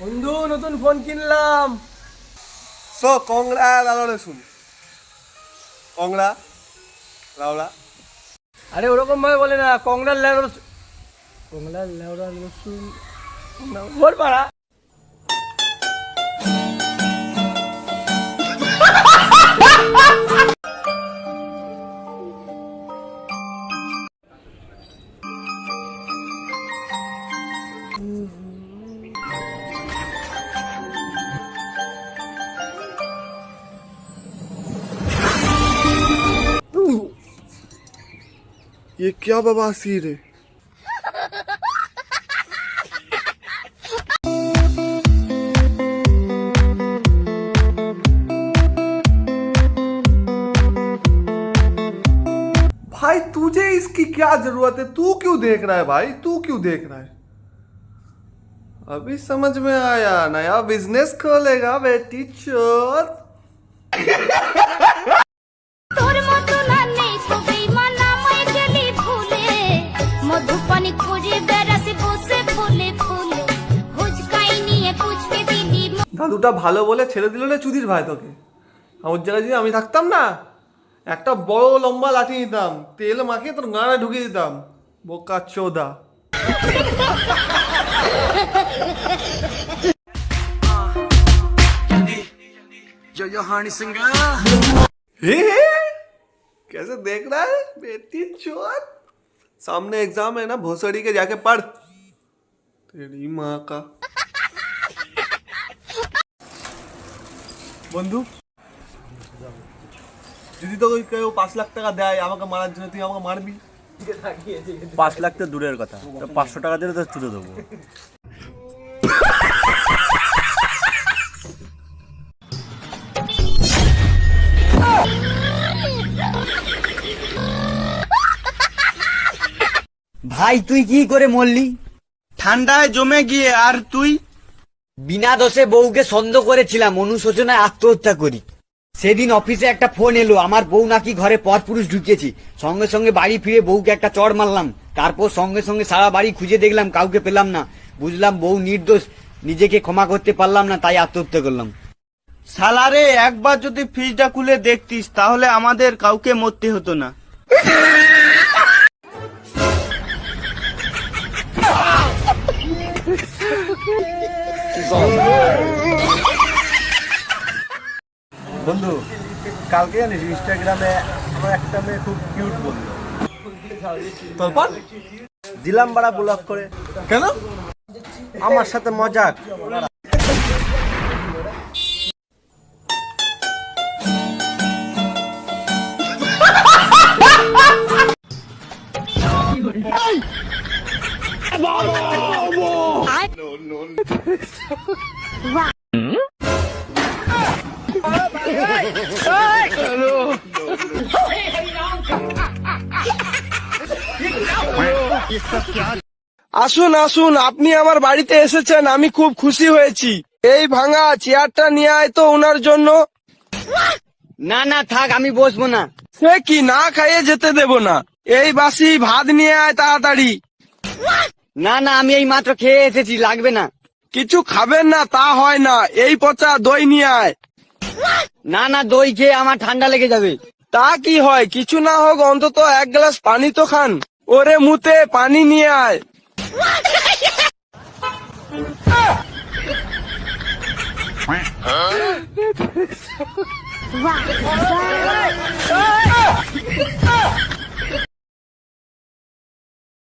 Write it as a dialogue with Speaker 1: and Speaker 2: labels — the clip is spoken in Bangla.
Speaker 1: বন্ধু নতুন ফোন কিনলাম।
Speaker 2: সো কংলা লাউড়া রসুন, কংলা লাউড়া।
Speaker 1: আরে ওরকম ভাবে বলে না, কংলার লেউড়া রসুন, কংলার লেউড়া রসুন বল পাড়া।
Speaker 2: ये क्या बवासीर है? भाई तुझे इसकी क्या जरूरत है? तू क्यों देख रहा है भाई? तू क्यों देख रहा है? अभी समझ में आया, नया बिजनेस खोलेगा बेटी चोर। দাদুটা ভালো বলে ছেড়ে দিল রে চুদির ভাই তোকে। আমার জায়গায় যদি আমি থাকতাম না, একটা বড় লম্বা লাঠি নিতাম, তেল মাখিয়ে তোর গাঁড়ে ঢুকিয়ে দিতাম। বোকা চোদা। कैसे देख रहा है बेटी चोर? सामने एग्जाम है ना, भोसड़ी के जाके पढ़। तेरी माँ का। বন্ধু যদি তোকে কেউ 5 লাখ টাকা দেয় আমাকে মারার জন্য, তুই আমাকে মারবি?
Speaker 3: 5 লাখ তো দূরের কথা, 500 টাকা দিলে তো চুদে দেবো।
Speaker 4: ভাই তুই কি করে মরলি?
Speaker 5: ঠান্ডায় জমে গিয়ে। আর তুই?
Speaker 4: বিনা দোষে বউকে সন্দেহ করেছিলাম, অনুশোচনায় আত্মহত্যা করি। সেদিন অফিসে একটা ফোন এলো, আমার বউ নাকি ঘরে পরপুরুষ ঢুকিয়েছি। সঙ্গে সঙ্গে বাড়ি ফিরে বউকে একটা চড় মারলাম। তারপর সঙ্গে সঙ্গে সারা বাড়ি খুঁজে দেখলাম, কাউকে পেলাম না। বুঝলাম বউ নির্দোষ, নিজেকে ক্ষমা করতে পারলাম না, তাই আত্মহত্যা করলাম।
Speaker 5: সালারে, একবার যদি ফ্রিজটা খুলে দেখতিস তাহলে আমাদের কাউকে মরতে হতো না।
Speaker 3: বন্ধু কালকে জানিস ইনস্টাগ্রামে আমার একটা মেয়ে খুব কিউট বললো,
Speaker 2: তারপর
Speaker 3: দিলাম বাড়া ব্লক করে।
Speaker 2: কেন?
Speaker 3: আমার সাথে মজাক।
Speaker 5: আসুন আসুন, আপনি আমার বাড়িতে এসেছেন, আমি খুব খুশি হয়েছি। এই ভাঙা চেয়ারটা নিয়ে আয় তো ওনার জন্য।
Speaker 4: না না থাক, আমি বসবো না।
Speaker 5: সে কি, না খাইয়ে যেতে দেব না। এই বাসি ভাত নিয়ে আয় তাড়াতাড়ি।
Speaker 4: না না, আমি এই মাত্র খেয়ে এসেছি, লাগবে না।
Speaker 5: কিছু খাবেন না তা হয় না, এই পচা দই নিয়ে আয়।
Speaker 4: না না, দই খেয়ে আমার ঠান্ডা লেগে যাবে।
Speaker 5: তা কি হয়, কিছু না হোক অন্তত 1 গ্লাস পানি তো খান। ওরে মুতে পানি নিয়ে আয়।